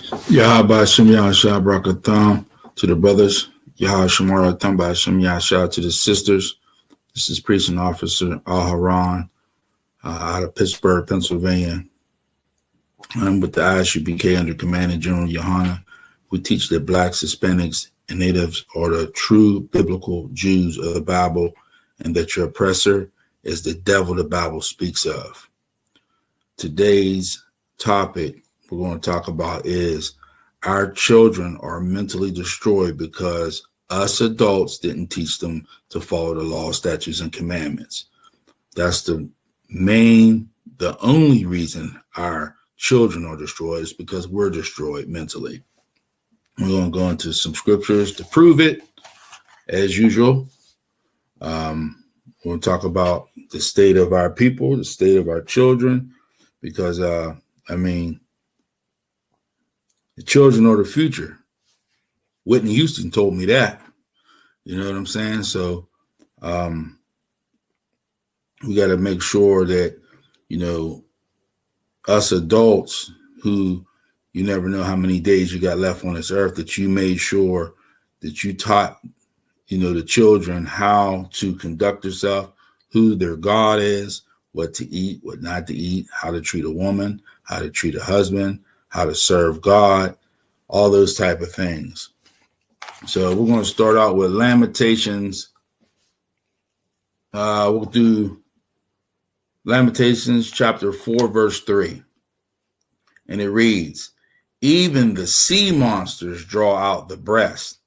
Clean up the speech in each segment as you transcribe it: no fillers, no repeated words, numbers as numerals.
Yahabashim Yahshua Brakatham to the brothers. Yahashimara Thambashim Yahshua to the sisters. This is Priest and Officer Al-Haran out of Pittsburgh, Pennsylvania. I'm with the I.S.U.P.K. under Commander General Yohanna. We teach that blacks, Hispanics, and natives are the true biblical Jews of the Bible, and that your oppressor is the devil the Bible speaks of. Today's topic we're going to talk about is our children are mentally destroyed because us adults didn't teach them to follow the law, statutes, and commandments. That's the only reason our children are destroyed is because we're destroyed mentally. We're going to go into some scriptures to prove it, as usual. We're going to talk about the state of our people, the state of our children, because, the children are the future. Whitney Houston told me that. You know what I'm saying? So we got to make sure that, us adults who you never know how many days you got left on this earth, that you made sure that you taught, the children how to conduct yourself, who their God is, what to eat, what not to eat, how to treat a woman, how to treat a husband, how to serve God, all those type of things. So we're going to start out with Lamentations. We'll do Lamentations chapter 4, verse 3. And it reads, even the sea monsters draw out the breast.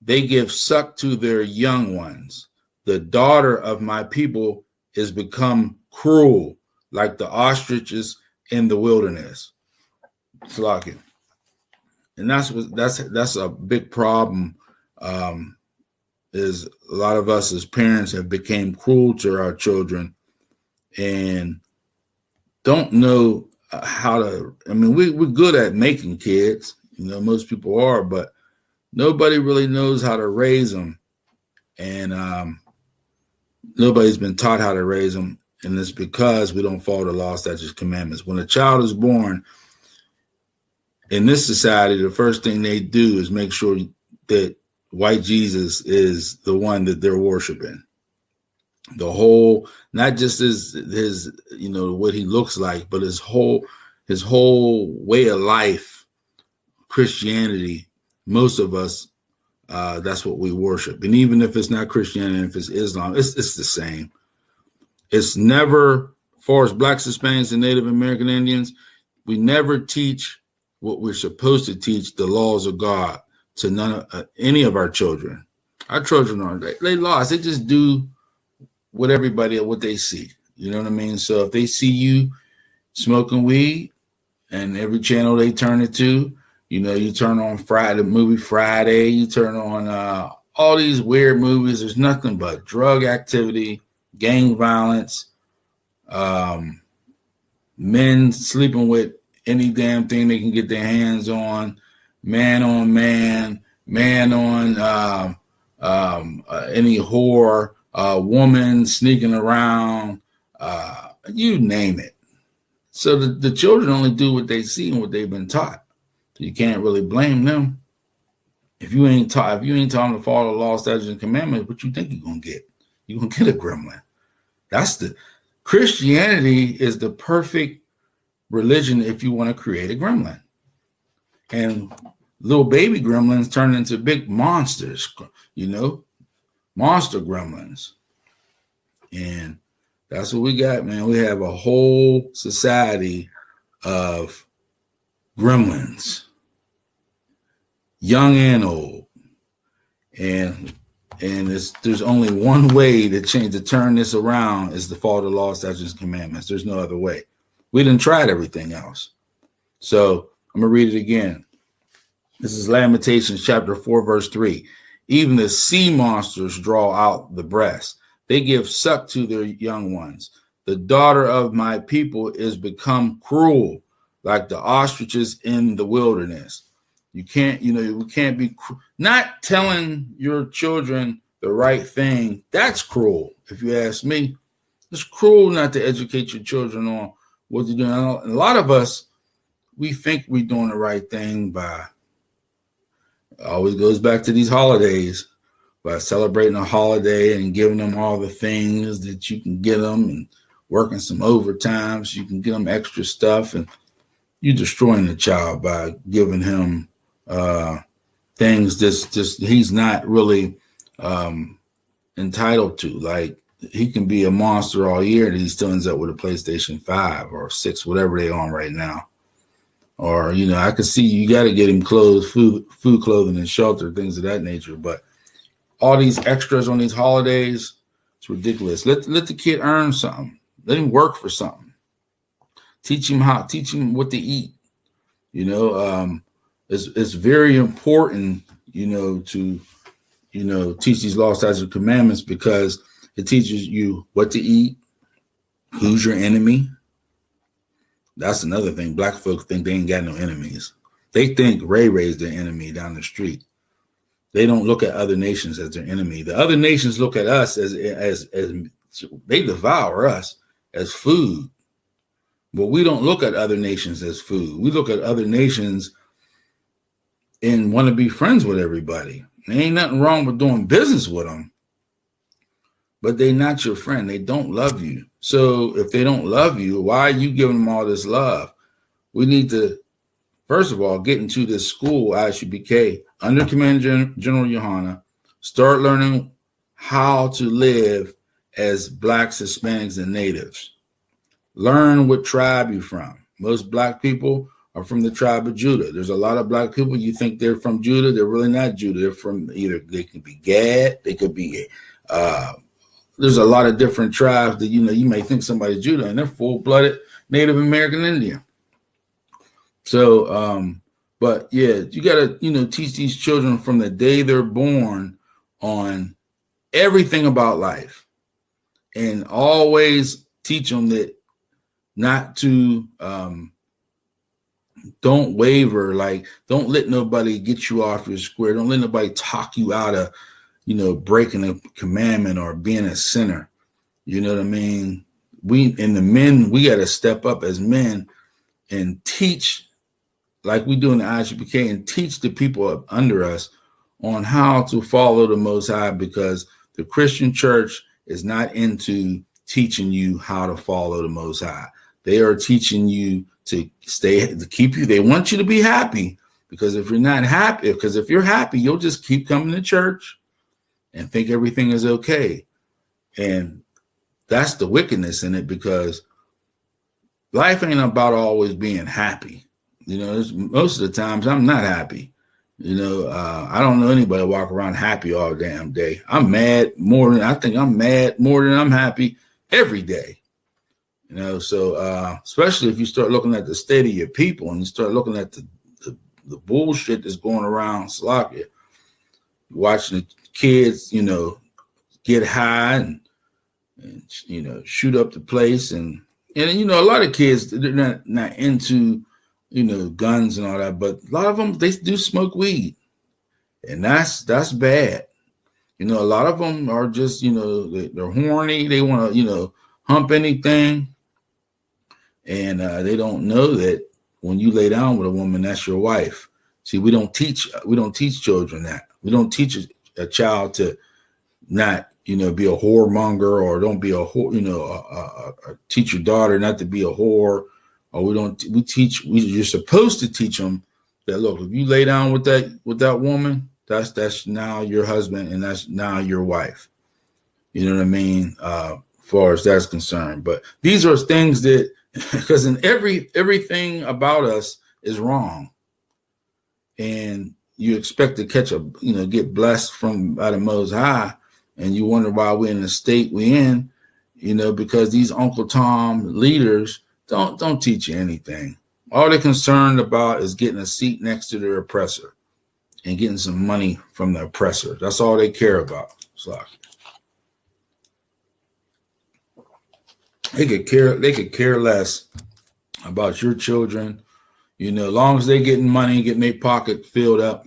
They give suck to their young ones. The daughter of my people is become cruel, like the ostriches in the wilderness. Slocking. And that's a big problem. Is a lot of us as parents have become cruel to our children and don't know how to. We're good at making kids. Most people are, but nobody really knows how to raise them, and nobody's been taught how to raise them. And it's because we don't follow the law, statutes, commandments. When a child is born in this society, the first thing they do is make sure that white Jesus is the one that they're worshiping. The whole, not just his what he looks like, but his whole way of life, Christianity. Most of us, that's what we worship. And even if it's not Christianity, if it's Islam, it's the same. It's never, as far as blacks, Hispanics, and Native American Indians, we never teach what we're supposed to teach, the laws of God, to any of our children. Our children aren't, they lost. They just do what they see. You know what I mean? So if they see you smoking weed and every channel they turn it to, you turn on movie Friday, you turn on all these weird movies. There's nothing but drug activity, gang violence, men sleeping with any damn thing they can get their hands on, man on any whore, woman sneaking around, you name it. So the children only do what they see and what they've been taught. So you can't really blame them. If you ain't taught them to follow the law, statutes, and commandments, what you think you're gonna get? You're gonna get a gremlin. Christianity is the perfect religion if you want to create a gremlin. And little baby gremlins turn into big monsters, monster gremlins. And that's what we got, man. We have a whole society of gremlins, young and old. And there's only one way to turn this around is to follow the law, statutes, and commandments. There's no other way. We done tried everything else. So I'm going to read it again. This is Lamentations chapter 4, verse 3. Even the sea monsters draw out the breast. They give suck to their young ones. The daughter of my people is become cruel, like the ostriches in the wilderness. You can't, we can't be not telling your children the right thing. That's cruel, if you ask me. It's cruel not to educate your children on what to do. And a lot of us, we think we're doing the right thing by, always goes back to these holidays, by celebrating a holiday and giving them all the things that you can get them and working some overtime so you can get them extra stuff. And you're destroying the child by giving him things just he's not really entitled to. Like, he can be a monster all year and he still ends up with a PlayStation 5 or 6, whatever they're on right now. Or, I could see you got to get him clothes, food, clothing, and shelter, things of that nature. But all these extras on these holidays, it's ridiculous. Let the kid earn something. Let him work for something. Teach him what to eat. It's very important, to, teach these law, statutes, and commandments, because it teaches you what to eat, who's your enemy. That's another thing. Black folks think they ain't got no enemies. They think Ray's their enemy down the street. They don't look at other nations as their enemy. The other nations look at us as they devour us as food. But we don't look at other nations as food. We look at other nations and want to be friends with everybody. There ain't nothing wrong with doing business with them, but they're not your friend. They don't love you. So if they don't love you, why are you giving them all this love? We need to, first of all, get into this school, I.S.U.P.K, under Commander General Yohanna, start learning how to live as Blacks, Hispanics, and Natives. Learn what tribe you're from. Most Black people are from the tribe of Judah. There's a lot of Black people, you think they're from Judah. They're really not Judah. They're from they could be Gad, they could be there's a lot of different tribes that, you may think somebody's Judah, and they're full-blooded Native American Indian. So, but yeah, you got to, teach these children from the day they're born on everything about life, and always teach them that not to, don't waver. Like, don't let nobody get you off your square. Don't let nobody talk you out of, breaking a commandment or being a sinner. You know what I mean? We got to step up as men and teach, like we do in the I.S.U.P.K, and teach the people up under us on how to follow the Most High, because the Christian church is not into teaching you how to follow the Most High. They are teaching you to keep you. They want you to be happy, because if you're not happy, because if you're happy, you'll just keep coming to church and think everything is okay. And that's the wickedness in it, because life ain't about always being happy. Most of the times I'm not happy. I don't know anybody walk around happy all damn day. I'm mad more than I'm happy every day. So especially if you start looking at the state of your people and you start looking at the bullshit that's going around Slovakia, watching the kids, get high and shoot up the place, and a lot of kids, they're not into guns and all that, but a lot of them, they do smoke weed, and that's bad. A lot of them are just they're horny, they want to hump anything, and they don't know that when you lay down with a woman, that's your wife. See, we don't teach children that. We don't teach a child to not be a whoremonger, or don't be a whore, teach your daughter not to be a whore. Or you're supposed to teach them that, look, if you lay down with that woman, that's now your husband, and that's now your wife. You know what I mean? As far as that's concerned. But these are things that, because in everything about us is wrong, and you expect to get blessed by the Most High, and you wonder why we're in the state we're in, because these Uncle Tom leaders don't teach you anything. All they're concerned about is getting a seat next to their oppressor and getting some money from the oppressor. That's all they care about. They could care less about your children. As long as they getting money, getting their pocket filled up,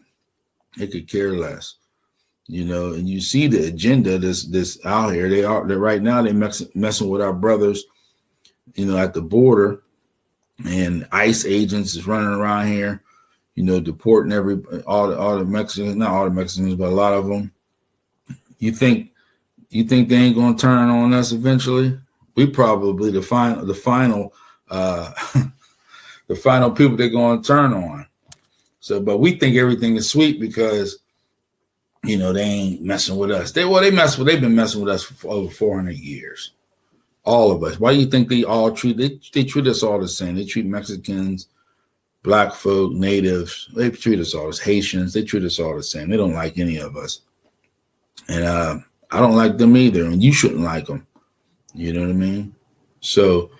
they could care less. And you see the agenda this out here. They're right now, they're messing with our brothers, at the border, and ICE agents is running around here, deporting all the Mexicans, not all the Mexicans, but a lot of them. You think they ain't gonna turn on us eventually? We probably the final the final people they're gonna turn on. So, but we think everything is sweet because they ain't messing with us. They've been messing with us for over 400 years. All of us. Why do you think they treat us all the same? They treat Mexicans, black folk, natives, they treat us all as Haitians, they treat us all the same. They don't like any of us. And I don't like them either, and you shouldn't like them. You know what I mean? So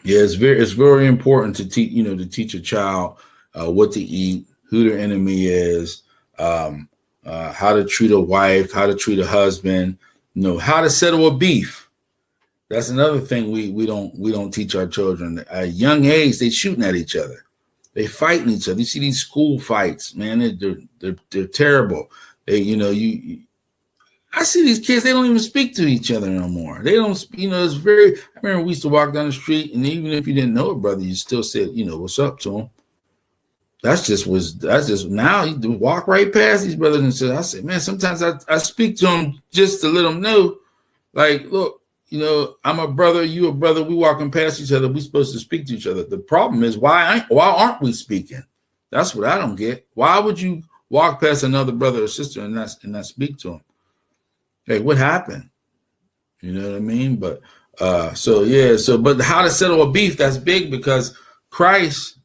it's very important to teach a child what to eat, who their enemy is, how to treat a wife, how to treat a husband, how to settle a beef. That's another thing we don't teach our children. At a young age, they shooting at each other. They fighting each other. You see these school fights, man, they're terrible. I see these kids, they don't even speak to each other no more. They don't, it's very, I remember we used to walk down the street, and even if you didn't know a brother, you still said, what's up to him. That's just now you walk right past these brothers and say, I said, man, sometimes I speak to them just to let them know, like, look, I'm a brother, you a brother, we walking past each other, we supposed to speak to each other. The problem is why aren't we speaking? That's what I don't get. Why would you walk past another brother or sister and not speak to them? Hey, what happened? You know what I mean? But but how to settle a beef, that's big, because Christ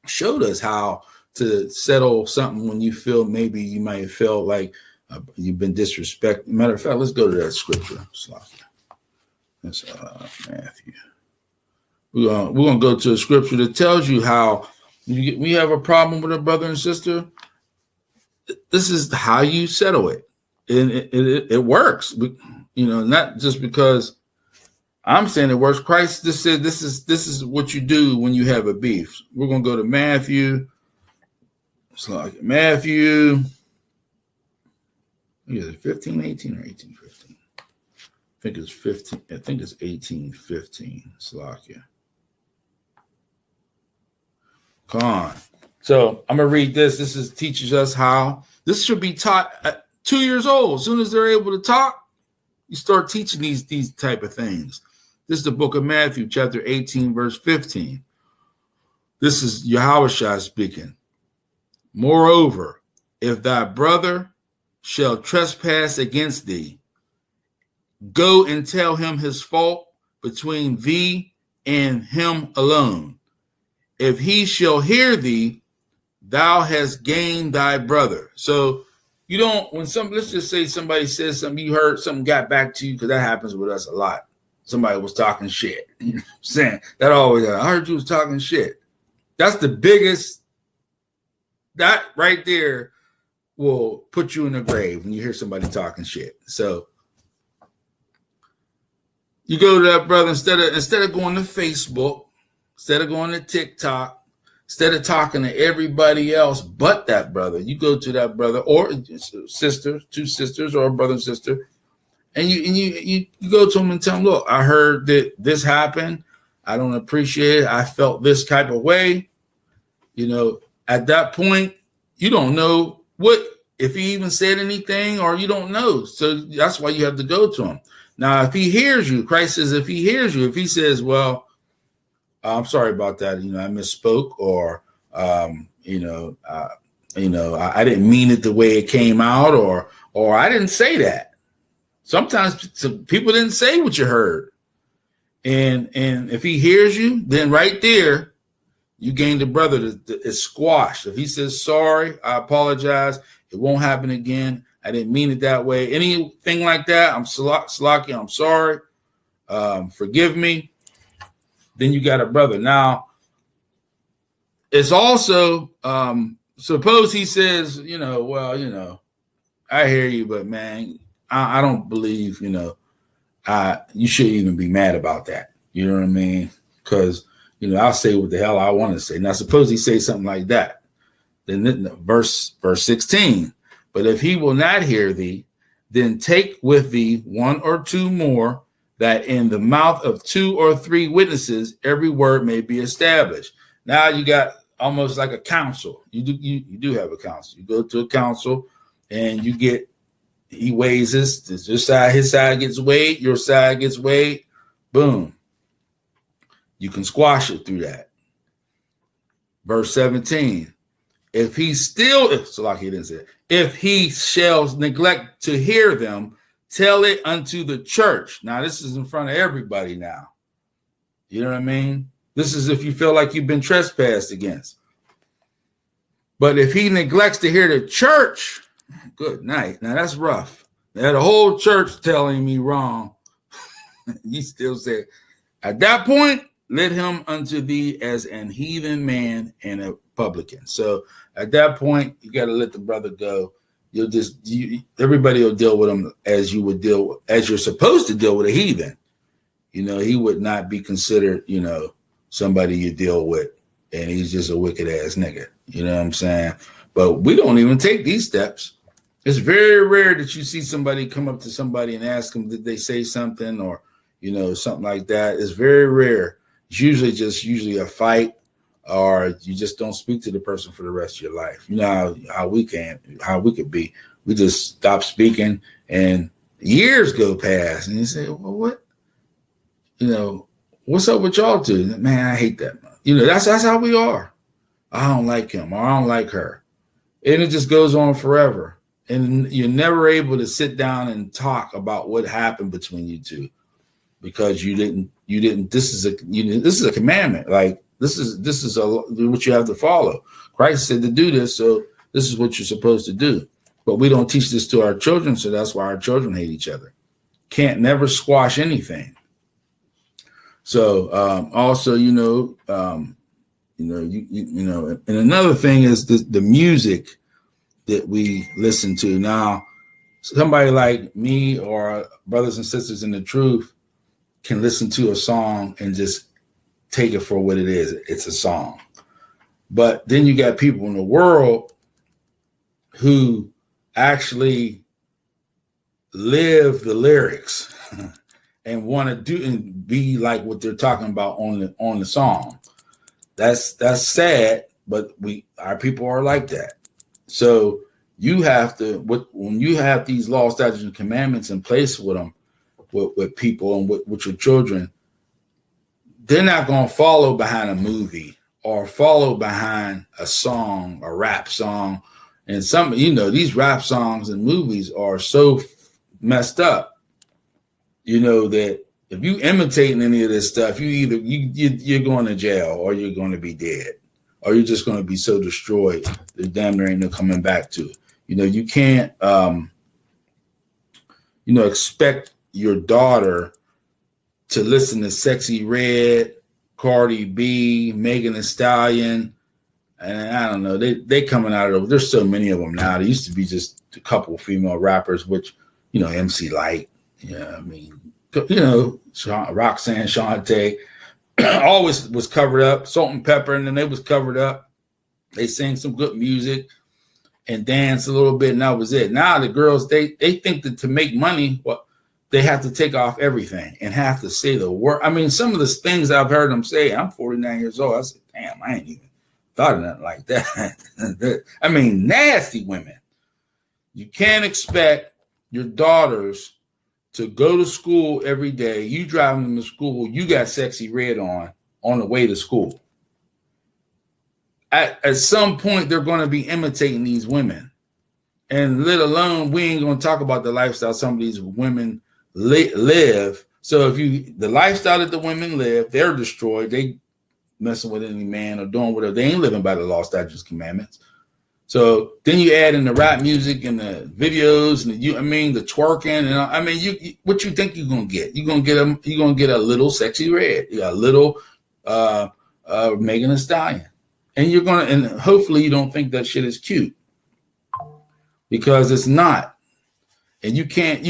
showed us how to settle something when you feel maybe you might have felt like you've been disrespected. Matter of fact, let's go to that scripture. That's Matthew. We're gonna go to a scripture that tells you how we have a problem with a brother and sister. This is how you settle it. And it works, not just because I'm saying it works. Christ just said this is what you do when you have a beef. We're gonna go to Matthew. It's like Matthew. Is it 15, 18, or 18, 15? I think it's 15. I think it's 18, 15. Slovakia. Come on. So I'm gonna read this. This teaches us how this should be taught at 2 years old. As soon as they're able to talk, you start teaching these type of things. This is the book of Matthew, chapter 18, verse 15. This is Yahushua speaking. Moreover, if thy brother shall trespass against thee, go and tell him his fault between thee and him alone. If he shall hear thee, thou hast gained thy brother. So you don't, let's just say somebody says something, you heard something got back to you, because that happens with us a lot. Somebody was talking shit. You know what I'm saying? That always, I heard you was talking shit. That's the biggest, that right there will put you in the grave when you hear somebody talking shit. So you go to that brother, instead of going to Facebook, instead of going to TikTok, instead of talking to everybody else but that brother, you go to that brother or sister, two sisters, or a brother and sister, and you go to them and tell them, look, I heard that this happened. I don't appreciate it. I felt this type of way. At that point, you don't know if he even said anything, or you don't know. So that's why you have to go to him. Now, if he hears you, Christ says, if he hears you, if he says, well, I'm sorry about that. I misspoke, or, I didn't mean it the way it came out, or I didn't say that. Sometimes people didn't say what you heard. And if he hears you, then right there, you gain the brother that is squashed. If he says, sorry, I apologize, it won't happen again, I didn't mean it that way, anything like that, I'm slacking, I'm sorry, forgive me, then you got a brother. Now, it's also, suppose he says, I hear you, but man, I don't believe, you shouldn't even be mad about that. You know what I mean? Because, I'll say what the hell I want to say. Now, suppose he say something like that. Then verse 16, but if he will not hear thee, then take with thee one or two more, that in the mouth of 2 or 3 witnesses, every word may be established. Now you got almost like a council. You do have a council. You go to a council and he weighs his side gets weighed, your side gets weighed. Boom. You can squash it through that. Verse 17. If he shall neglect to hear them, tell it unto the church. Now, this is in front of everybody now. You know what I mean? This is if you feel like you've been trespassed against. But if he neglects to hear the church, good night. Now, that's rough. Now, the whole church telling me wrong. You still say, at that point, let him unto thee as an heathen man and a publican. So at that point, you got to let the brother go. Everybody will deal with him as you're supposed to deal with a heathen. You know, he would not be considered, somebody you deal with, and he's just a wicked ass nigga. You know what I'm saying? But we don't even take these steps. It's very rare that you see somebody come up to somebody and ask them, did they say something or, something like that. It's very rare. It's usually a fight, or you just don't speak to the person for the rest of your life. You know how we could be. We just stop speaking and years go past and you say, well, what? What's up with y'all two? Man, I hate that. That's how we are. I don't like him or I don't like her. And it just goes on forever. And you're never able to sit down and talk about what happened between you two because you didn't, this is a commandment. Like this is what you have to follow. Christ said to do this. So this is what you're supposed to do. But we don't teach this to our children. So that's why our children hate each other. Can't never squash anything. So also, and another thing is the music that we listen to. Now, somebody like me or brothers and sisters in the truth can listen to a song and just take it for what it is. It's a song. But then you got people in the world who actually live the lyrics and want to do and be like what they're talking about on the song. That's sad, but our people are like that. So you have to, when you have these laws, statutes, and commandments in place with them, with people and with your children, they're not going to follow behind a movie or follow behind a song, a rap song. And these rap songs and movies are so messed up, that if you imitating any of this stuff, you're going to jail or you're going to be dead. Or you're just going to be so destroyed that damn there ain't no coming back to it. You can't, expect your daughter to listen to Sexy Red, Cardi B, Megan Thee Stallion, and I don't know. They coming out of there's so many of them now. There used to be just a couple of female rappers, which MC Light, Roxanne Shante. Always was covered up, Salt and Pepper, and then they was covered up. They sang some good music and dance a little bit, and that was it. Now the girls, they think that to make money, they have to take off everything and have to say the word. I mean, some of the things I've heard them say, I'm 49 years old. I said, damn, I ain't even thought of nothing like that. I mean, nasty women. You can't expect your daughters to go to school every day. You driving them to school, you got Sexy Red on the way to school. At some point, they're going to be imitating these women. And let alone, we ain't going to talk about the lifestyle some of these women live. So the lifestyle that the women live, they're destroyed. They messing with any man or doing whatever. They ain't living by the law, statutes, commandments. So then you add in the rap music and the videos and the twerking and what you think you're gonna get? You're gonna get a little Sexy Red, a little Megan Thee Stallion, and hopefully you don't think that shit is cute because it's not, and you can't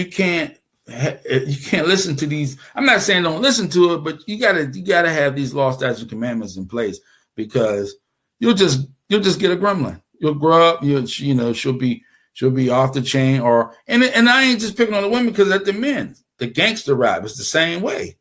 listen to these. I'm not saying don't listen to it, but you gotta have these law, statutes, and commandments in place because you'll just get a gremlin. You'll grow up. She'll She'll be off the chain, and I ain't just picking on the women because at the men, the gangster rap is the same way.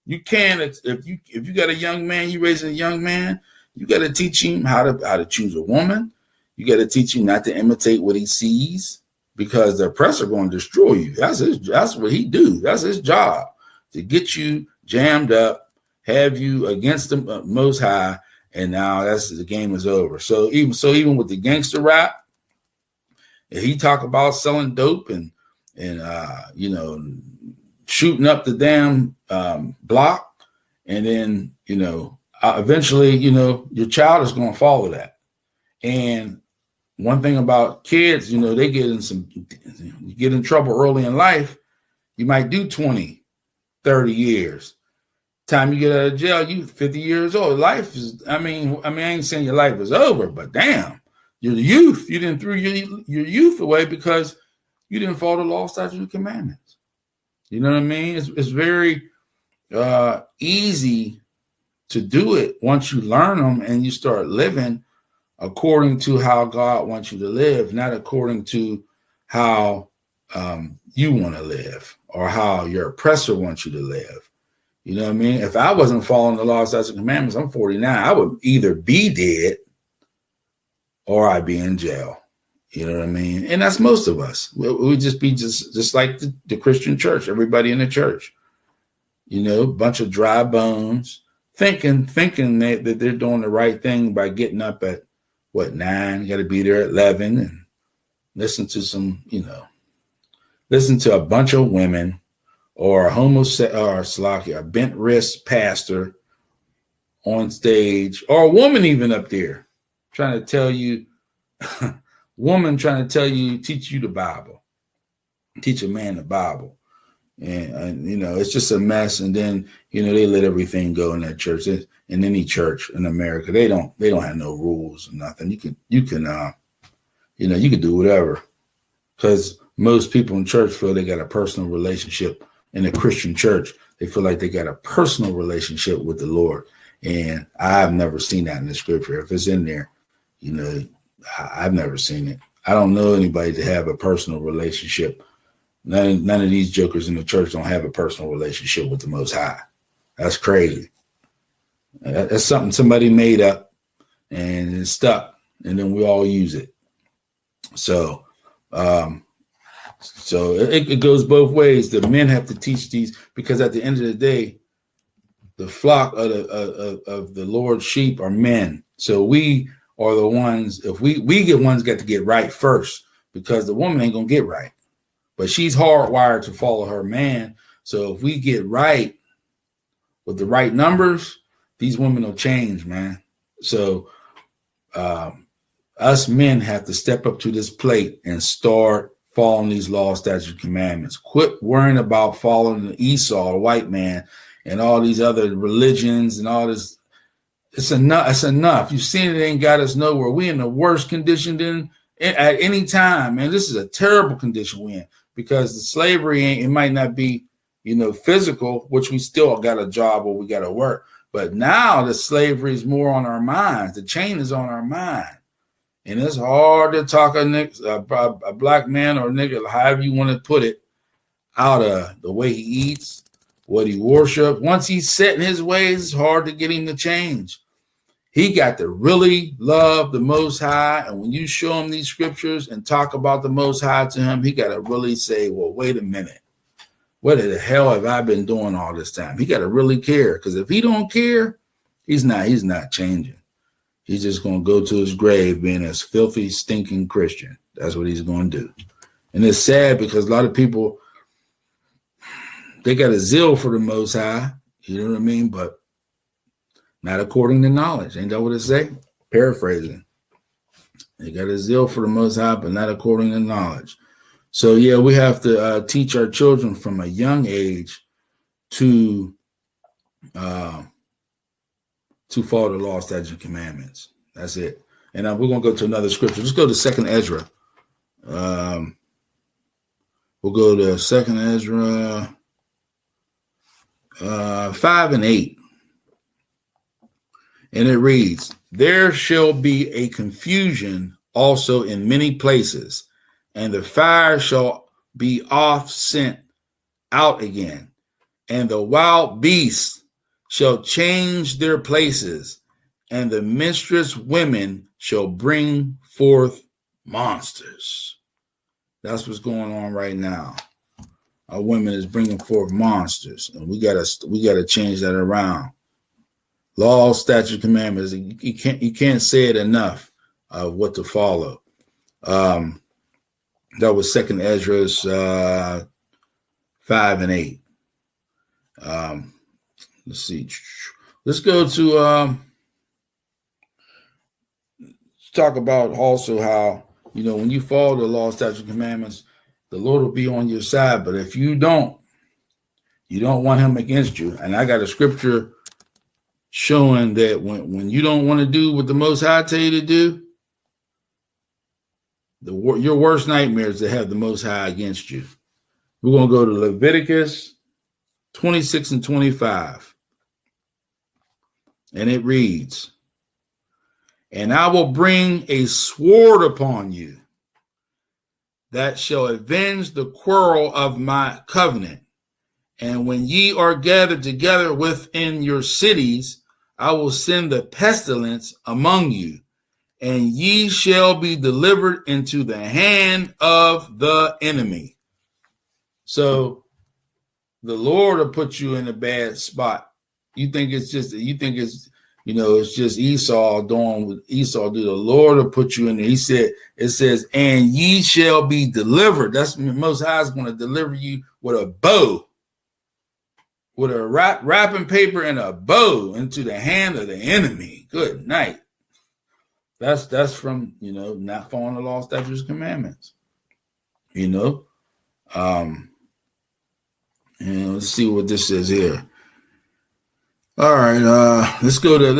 You can't if you got a young man, you raising a young man, you got to teach him how to choose a woman. You got to teach him not to imitate what he sees, because the oppressor going to destroy you. That's what he do. That's his job, to get you jammed up, have you against the Most High, and now the game is over. So even with the gangster rap, if he talk about selling dope and shooting up the damn block, and then eventually your child is going to follow that. And one thing about kids, they get in trouble early in life. You might do 20, 30 years. Time you get out of jail, you 50 years old. Life is, I ain't saying your life is over, but damn, your youth, you didn't throw your youth away because you didn't follow the law, statutes, and commandments. You know what I mean? It's very easy to do it once you learn them and you start living according to how God wants you to live, not according to how you want to live or how your oppressor wants you to live. You know what I mean? If I wasn't following the law, statutes, and commandments, I'm 49. I would either be dead or I'd be in jail. You know what I mean? And that's most of us. We'd just be just like the Christian church, everybody in the church. A bunch of dry bones, thinking that they're doing the right thing by getting up at 9? You got to be there at 11 and listen to a bunch of women or a bent wrist pastor on stage, or a woman even up there trying to tell you, teach you the Bible, teach a man the Bible. And it's just a mess. And then, they let everything go in that church. In any church in America, they don't have no rules or nothing. You can do whatever, because most people in church feel they got a personal relationship. In a Christian church, they feel like they got a personal relationship with the Lord. And I've never seen that in the scripture. If it's in there, I've never seen it. I don't know anybody to have a personal relationship. None of these jokers in the church don't have a personal relationship with the Most High. That's crazy. That's something somebody made up and it's stuck, and then we all use it. So it goes both ways. The men have to teach these, because at the end of the day, the flock of the Lord's sheep are men. So we are the ones, if we got to get right first, because the woman ain't gonna get right, but she's hardwired to follow her man. So if we get right with the right numbers, these women will change, man. So us men have to step up to this plate and start following these laws, statutes, and commandments. Quit worrying about following the Esau, the white man, and all these other religions and all this. It's enough. It's enough. You've seen it ain't got us nowhere. We in the worst condition than at any time, man. This is a terrible condition we in, because the slavery it might not be, physical, which we still got a job or we got to work. But now the slavery is more on our minds. The chain is on our mind. And it's hard to talk a black man or a nigga, however you want to put it, out of the way he eats, what he worships. Once he's set in his ways, it's hard to get him to change. He got to really love the Most High. And when you show him these scriptures and talk about the Most High to him, he got to really say, well, wait a minute. What the hell have I been doing all this time? He got to really care, because if he don't care, he's not changing. He's just going to go to his grave being a filthy, stinking Christian. That's what he's going to do. And it's sad, because a lot of people, they got a zeal for the Most High, you know what I mean? But not according to knowledge. Ain't that what it say? Paraphrasing. They got a zeal for the Most High, but not according to knowledge. So, yeah, we have to teach our children from a young age to follow the law, statutes, and commandments. That's it. And we're going to go to another scripture. Let's go to 2nd Ezra. We'll go to 2nd Ezra 5 and 8. And it reads, "There shall be a confusion also in many places, and the fire shall be off sent out again, and the wild beasts shall change their places, and the minstrous women shall bring forth monsters. That's what's going on right now. Our women is bringing forth monsters, and we gotta change that around. Law, statute, commandments. You can't say it enough of what to follow. That was 2nd Ezra 5 and 8. Let's see. Let's go to talk about also how, when you follow the law, statutes, and commandments, the Lord will be on your side. But if you don't want him against you. And I got a scripture showing that when you don't want to do what the Most High tell you to do, your worst nightmare is to have the Most High against you. We're going to go to Leviticus 26 and 25. And it reads, "And I will bring a sword upon you that shall avenge the quarrel of my covenant. And when ye are gathered together within your cities, I will send the pestilence among you, and ye shall be delivered into the hand of the enemy." So the Lord will put you in a bad spot. It's just Esau doing what Esau do. The Lord will put you in there. It says, "And ye shall be delivered." That's the Most High is going to deliver you with a bow, with a wrapping paper and a bow into the hand of the enemy. Good night. That's from, not following the law, statutes, commandments. And let's see what this says here. All right, let's go to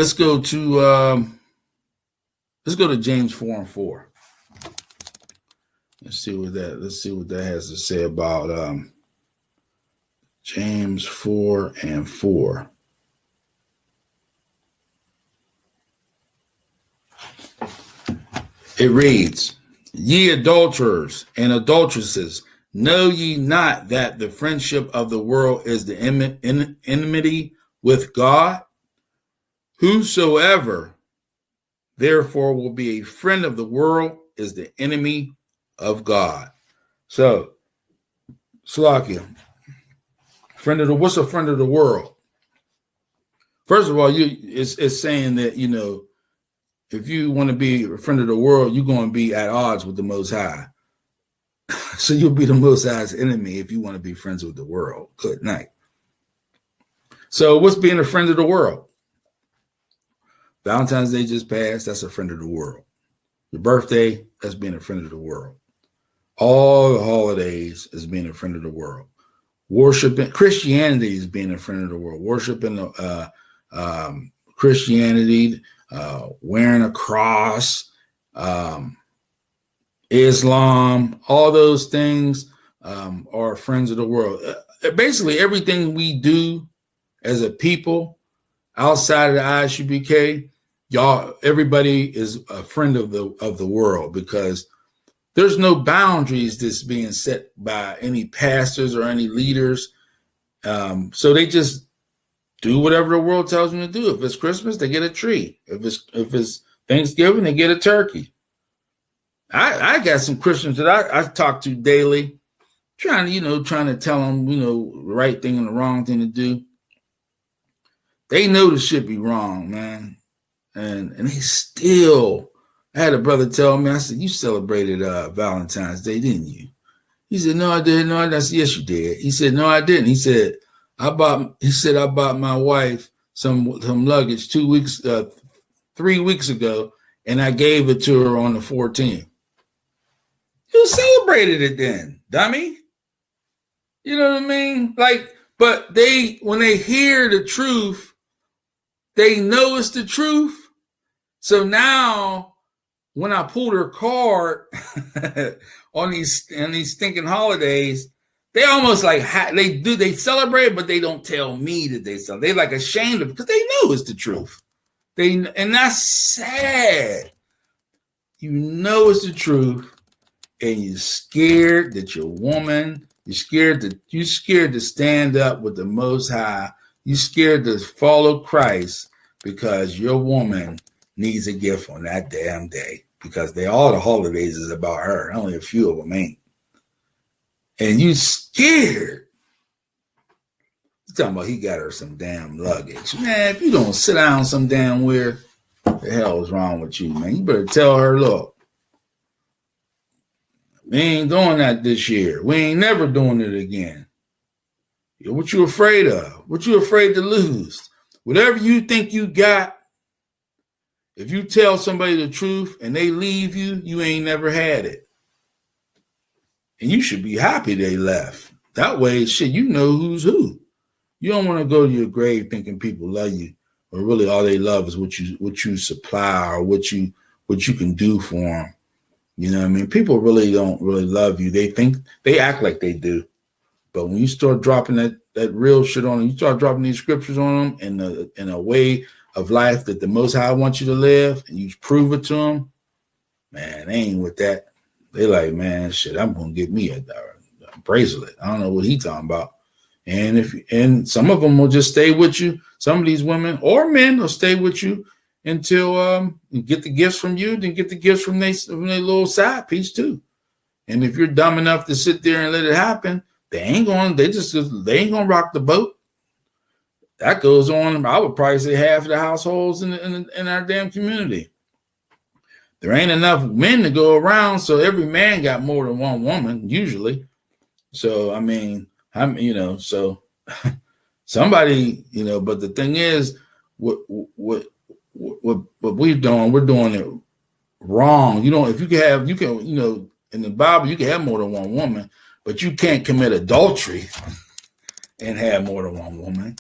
James 4 and 4. Let's see what that has to say about James 4 and 4. It reads, "Ye adulterers and adulteresses, know ye not that the friendship of the world is the enmity with God? Whosoever therefore will be a friend of the world is the enemy of God." So, Slakia, what's a friend of the world? First of all, it's saying that, if you want to be a friend of the world, you're going to be at odds with the Most High. So you'll be the Most High's enemy if you want to be friends with the world. Good night. So what's being a friend of the world? Valentine's Day just passed. That's a friend of the world. Your birthday, that's being a friend of the world. All the holidays is being a friend of the world. Worshiping Christianity is being a friend of the world. Worshiping Christianity, wearing a cross, Islam, all those things are friends of the world. Basically, everything we do as a people outside of the ISUPK, everybody is a friend of the world, because there's no boundaries that's being set by any pastors or any leaders. So they just do whatever the world tells them to do. If it's Christmas, they get a tree. If it's Thanksgiving, they get a turkey. I got some Christians that I talk to daily, trying to tell them, the right thing and the wrong thing to do. They know the shit be wrong, man. And they still, I had a brother tell me, I said, "You celebrated Valentine's Day, didn't you?" He said, "No, I didn't." No, I said, "Yes, you did." He said, "No, I didn't." He said, I bought my wife some luggage 3 weeks ago, and I gave it to her on the 14th. You celebrated it then, dummy. You know what I mean? But when they hear the truth, they know it's the truth. So now, when I pulled her card on these stinking holidays, they almost they celebrate, but they don't tell me that they celebrate. They ashamed of it because they know it's the truth. And that's sad. You know it's the truth, and you're scared that your woman, you're scared to stand up with the Most High. You're scared to follow Christ because your woman needs a gift on that damn day, because all the holidays is about her. Only a few of them ain't. And you scared. You're talking about he got her some damn luggage. Man, if you don't sit down some damn where, the hell is wrong with you, man? You better tell her, look, we ain't doing that this year. We ain't never doing it again. What you afraid of? What you afraid to lose? Whatever you think you got, if you tell somebody the truth and they leave you, you ain't never had it. And you should be happy they left. That way, shit, you know who's who. You don't want to go to your grave thinking people love you, or really all they love is what you supply or what you can do for them. You know what I mean? People really don't really love you. They act like they do. But when you start dropping that real shit on them, you start dropping these scriptures on them in a way of life that the Most High wants you to live, and you prove it to them, man, they ain't with that. They like, man, shit, I'm going to get me a bracelet. I don't know what he talking about. And some of them will just stay with you. Some of these women or men will stay with you until you get the gifts from you, then get the gifts from their little side piece too. And if you're dumb enough to sit there and let it happen, they ain't gonna rock the boat. That goes on. I would probably say half of the households in our damn community. There ain't enough men to go around, so every man got more than one woman usually. So I mean, so somebody, but the thing is, what we're doing it wrong. If you can, in the Bible, you can have more than one woman, but you can't commit adultery and have more than one woman.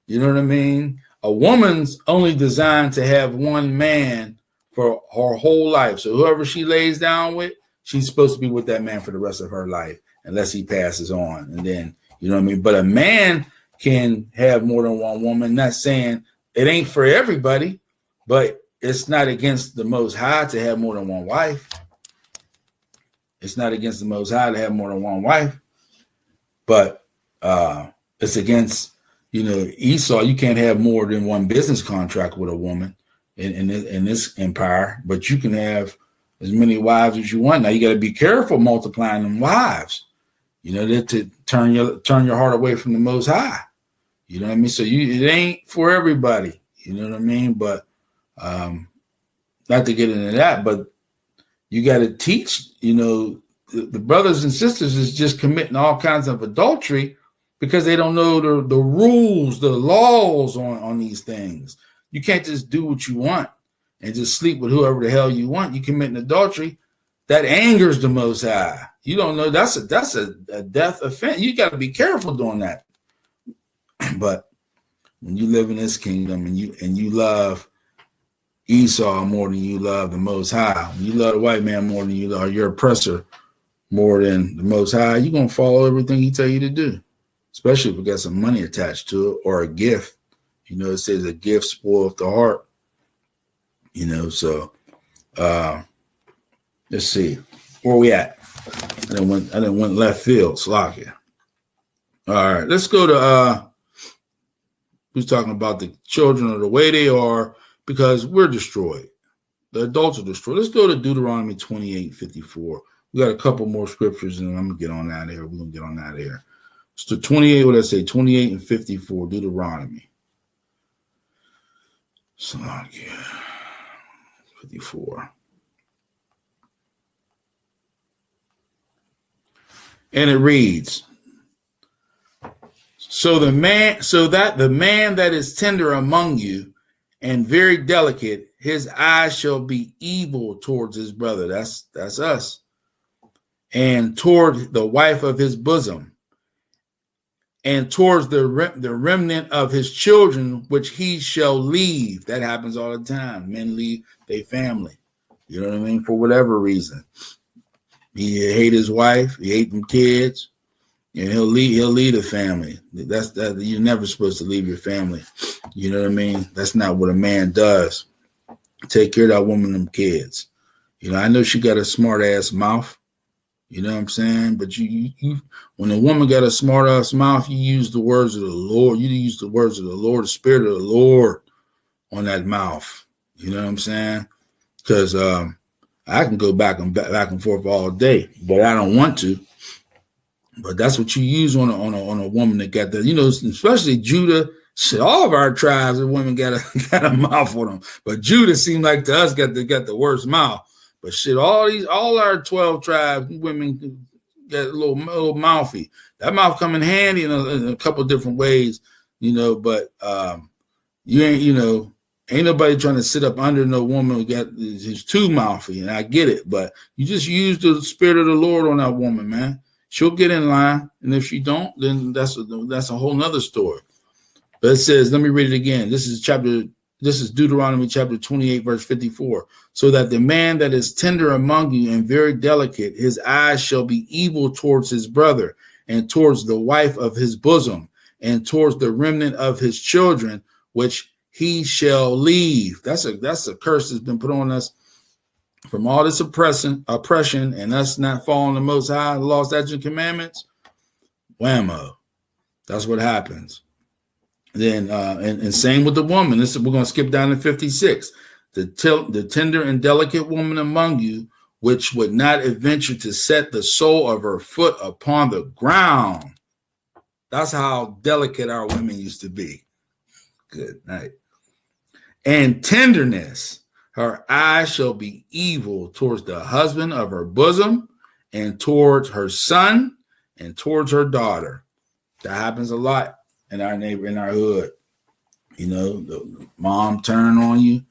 You know what I mean? A woman's only designed to have one man for her whole life. So whoever she lays down with, she's supposed to be with that man for the rest of her life, unless he passes on. And then, you know what I mean? But a man can have more than one woman. Not saying it ain't for everybody, but it's not against the Most High to have more than one wife. It's not against the Most High to have more than one wife, but it's against, Esau. You can't have more than one business contract with a woman in this empire, but you can have as many wives as you want. Now you got to be careful multiplying them wives, to turn your heart away from the Most High. You know what I mean? So it ain't for everybody. You know what I mean? But not to get into that, but you got to teach, the brothers and sisters is just committing all kinds of adultery because they don't know the rules, the laws on these things. You can't just do what you want and just sleep with whoever the hell you want. You committing adultery, that angers the Most High. You don't know that's a death offense. You got to be careful doing that. But when you live in this kingdom and you love Esau more than you love the Most High, when you love the white man more than you love your oppressor more than the Most High, you're going to follow everything he tell you to do, especially if it got some money attached to it or a gift. It says a gift spoils the heart. So let's see. Where we at? I didn't went left field, Slovakia. All right, let's go to who's talking about the children are the way they are because we're destroyed. The adults are destroyed. Let's go to Deuteronomy 28:54. We got a couple more scriptures, and I'm gonna get on out of here. We're gonna get on out of here. So 28, what did I say? 28 and 54, Deuteronomy. Slovakia 54. And it reads, so that the man that is tender among you and very delicate, his eyes shall be evil towards his brother. That's us. And toward the wife of his bosom, and towards the remnant of his children, which he shall leave. That happens all the time. Men leave their family. You know what I mean? For whatever reason. He hate his wife. He hate them kids. And he'll leave the family. That you're never supposed to leave your family. You know what I mean? That's not what a man does. Take care of that woman and them kids. I know she got a smart ass mouth. You know what I'm saying? But you when a woman got a smart ass mouth, you use the words of the Lord. You use the words of the Lord, the Spirit of the Lord on that mouth. You know what I'm saying? Because I can go back and forth all day, but I don't want to. But that's what you use on a woman that got that, you know, especially Judah. Shit, all of our tribes of women got a mouth on them. But Judah seemed like to us got the worst mouth. But shit, all our 12 tribes, women got a little mouthy. That mouth come in handy in a couple of different ways, you know, but you ain't, you know, ain't nobody trying to sit up under no woman who's too mouthy, and I get it, but you just use the Spirit of the Lord on that woman, man. She'll get in line, and if she don't, then that's a whole nother story. But it says, let me read it again. This is Deuteronomy chapter 28, verse 54. So that the man that is tender among you and very delicate, his eyes shall be evil towards his brother, and towards the wife of his bosom, and towards the remnant of his children, which he shall leave. That's a curse that's been put on us from all this oppression, and us not following the Most High, the law, statutes, and commandments. Whammo. That's what happens. Then and same with the woman. We're going to skip down to 56. The tender and delicate woman among you, which would not adventure to set the sole of her foot upon the ground. That's how delicate our women used to be. Good night. And tenderness, her eyes shall be evil towards the husband of her bosom, and towards her son, and towards her daughter. That happens a lot in our hood. You know, the mom turn on you,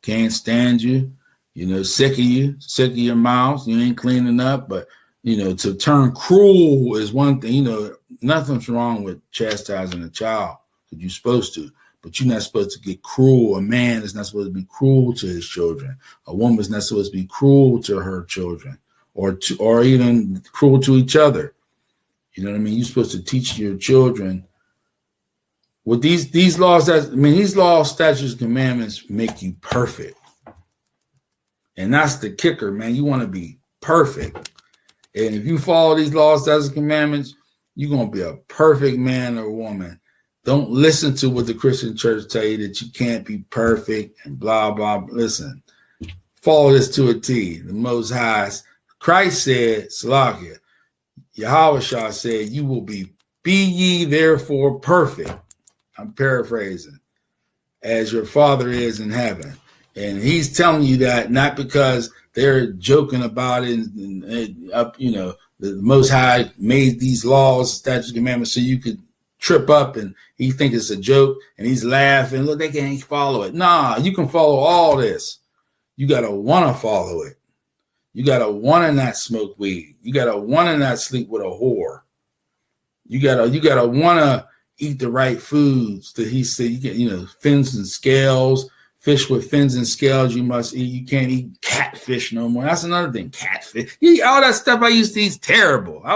can't stand you, you know, sick of your mouth, you ain't cleaning up. But, you know, to turn cruel is one thing. You know, nothing's wrong with chastising a child, because you're supposed to. But you're not supposed to get cruel. A man is not supposed to be cruel to his children. A woman is not supposed to be cruel to her children, or even cruel to each other. You know what I mean? You're supposed to teach your children with these laws. These laws, statutes, commandments make you perfect. And that's the kicker, man. You want to be perfect. And if you follow these laws, statutes, commandments, you're going to be a perfect man or woman. Don't listen to what the Christian church tell you that you can't be perfect and blah, blah. Listen, follow this to a T. The Most High, Christ said, Salakia, Yahushua said, you will be ye therefore perfect. I'm paraphrasing. As your Father is in heaven. And he's telling you that not because they're joking about it and you know, the Most High made these laws, statutes, commandments so you could trip up and he think it's a joke and he's laughing. Look, they can't follow it. Nah, you can follow all this. You got to want to follow it. You got to want to not smoke weed. You got to want to not sleep with a whore. You got to want to eat the right foods that he said. You get, you know, fins and scales, fish with fins and scales. You must eat. You can't eat catfish no more. That's another thing. Catfish. You eat all that stuff I used to eat is terrible. I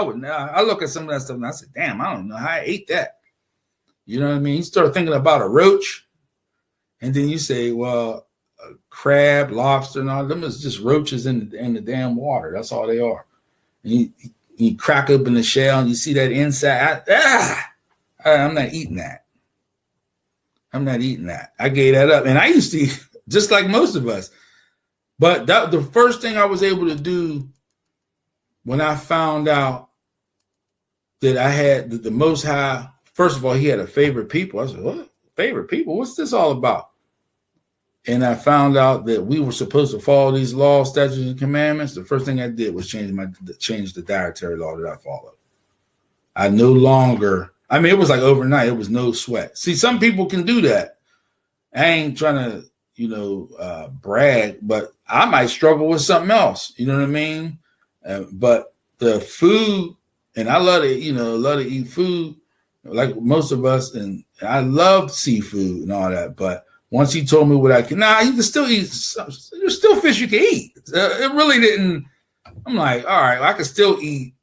look at some of that stuff and I said, damn, I don't know how I ate that. You know what I mean? You start thinking about a roach, and then you say, well, a crab, lobster, and all them is just roaches in the damn water. That's all they are. And you crack open the shell and you see that inside. I'm not eating that. I'm not eating that. I gave that up. And I used to eat just like most of us. But the first thing I was able to do when I found out that I had the Most High, first of all, he had a favorite people. I said, what? Favorite people? What's this all about? And I found out that we were supposed to follow these laws, statutes, and commandments. The first thing I did was change the dietary law that I followed. I no longer, it was like overnight. It was no sweat. See, some people can do that. I ain't trying to, brag, but I might struggle with something else. You know what I mean? But the food, and I love to eat food like most of us. And I love seafood and all that. But once he told me what I can, you can still eat. There's still fish you can eat. It really didn't. I'm like, all right, I can still eat,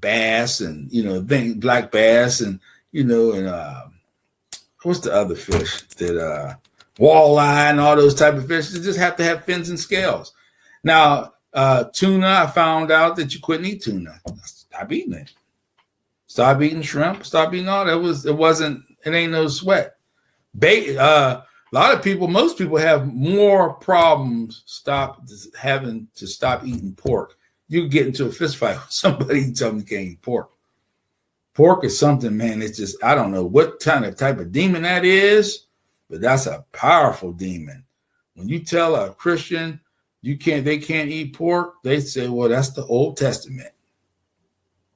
bass and, black bass and, what's the other fish that, walleye and all those type of fish. You just have to have fins and scales. Now, Tuna, I found out that you couldn't eat tuna. Stop eating it. Stop eating shrimp. Stop eating all that. It ain't no sweat. A lot of people, most people have more problems having to stop eating pork. You get into a fist fight with somebody and tell them you can't eat pork. Pork is something, man. It's just, I don't know what type of demon that is, but that's a powerful demon. When you tell a Christian they can't eat pork, they say, well, that's the Old Testament.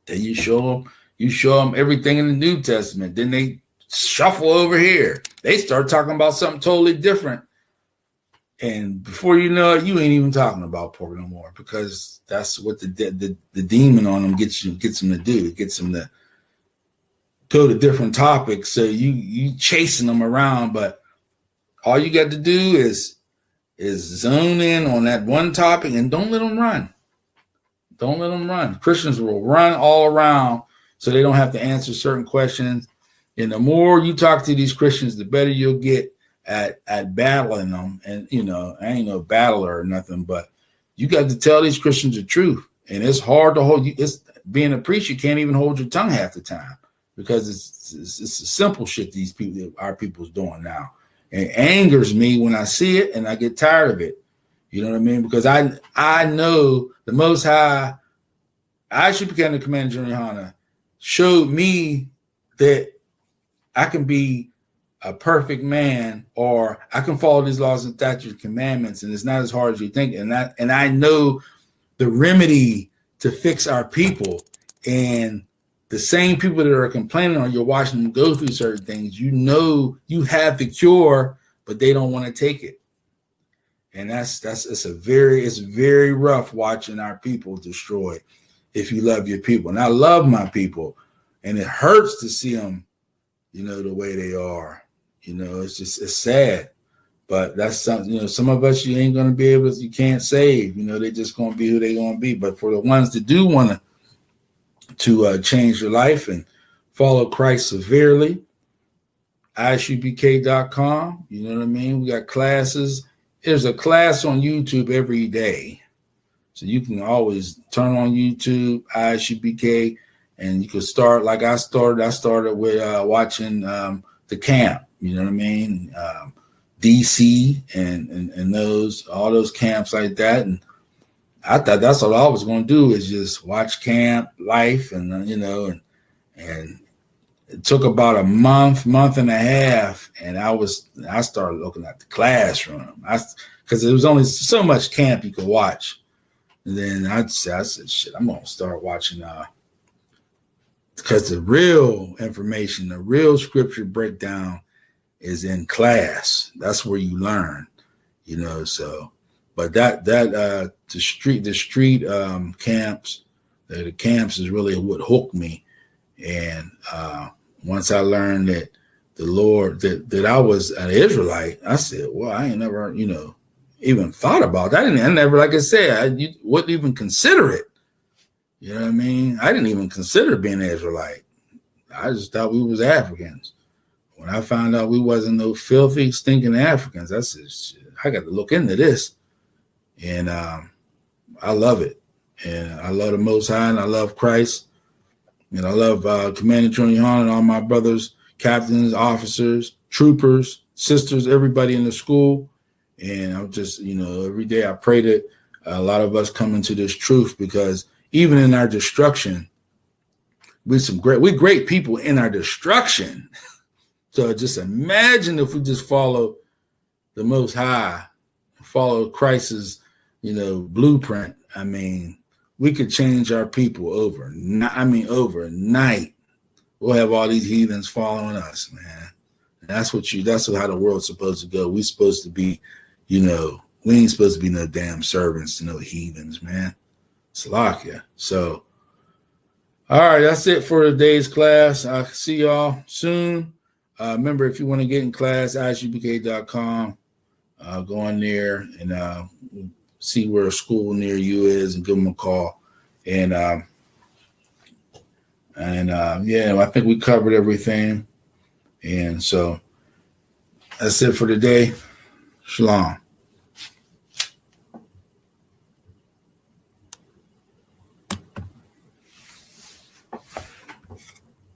Then you show them everything in the New Testament. Then they shuffle over here. They start talking about something totally different. And before you know it, you ain't even talking about pork no more, because that's what the demon on them gets them to do. It gets them to go to different topics. So you chasing them around, but all you got to do is zone in on that one topic and don't let them run. Don't let them run. Christians will run all around so they don't have to answer certain questions. And the more you talk to these Christians, the better you'll get at battling them. And, I ain't no battler or nothing, but you got to tell these Christians the truth. And it's hard to hold you. It's being a preacher, you can't even hold your tongue half the time, because it's simple shit our people's doing now. And it angers me when I see it, and I get tired of it. You know what I mean? Because I know the Most High, I.S.U.P.K. and the Commander General Yohanna showed me that I can be a perfect man, or I can follow these laws and statutes and commandments, and it's not as hard as you think. And I know the remedy to fix our people. And the same people that are complaining or you're watching them go through certain things, you have the cure, but they don't want to take it. And it's very rough watching our people destroyed if you love your people. And I love my people, and it hurts to see them, the way they are. It's sad. But that's something, some of us you ain't gonna be able to, you can't save. They're just gonna be who they're gonna be. But for the ones that do want to change your life and follow Christ severely, ISUPK.com. You know what I mean? We got classes. There's a class on YouTube every day. So you can always turn on YouTube, I.S.U.P.K., and you can start like I started. I started with watching the camp, you know what I mean? DC and all those camps like that. And I thought that's what I was going to do, is just watch camp life. And, and it took about a month and a half. And I started looking at the classroom, because there was only so much camp you could watch. And then I said, shit, I'm going to start watching, because the real information, the real scripture breakdown is in class. That's where you learn, so, but the street camps, the camps is really what hooked me. And once I learned that the Lord, that I was an Israelite, I said, well, I ain't never, even thought about that. I never, like I said, I wouldn't even consider it. You know what I mean? I didn't even consider being an Israelite. I just thought we was Africans. When I found out we wasn't no filthy, stinking Africans, I said, shit, I got to look into this. And I love it. And I love the Most High, and I love Christ. And I love Commander General Yohanna and all my brothers, captains, officers, troopers, sisters, everybody in the school. And I'm just, every day I pray that a lot of us come into this truth, because even in our destruction, we're great people in our destruction. So just imagine if we just follow the Most High, follow Christ's, blueprint. I mean, we could change our people overnight. We'll have all these heathens following us, man. And that's how the world's supposed to go. We're supposed to be, we ain't supposed to be no damn servants to no heathens, man. Salakia. So, all right, that's it for today's class. I'll see y'all soon. Remember, if you want to get in class, ISUPK.com, go on there and see where a school near you is and give them a call. And I think we covered everything. And so that's it for today. Shalom.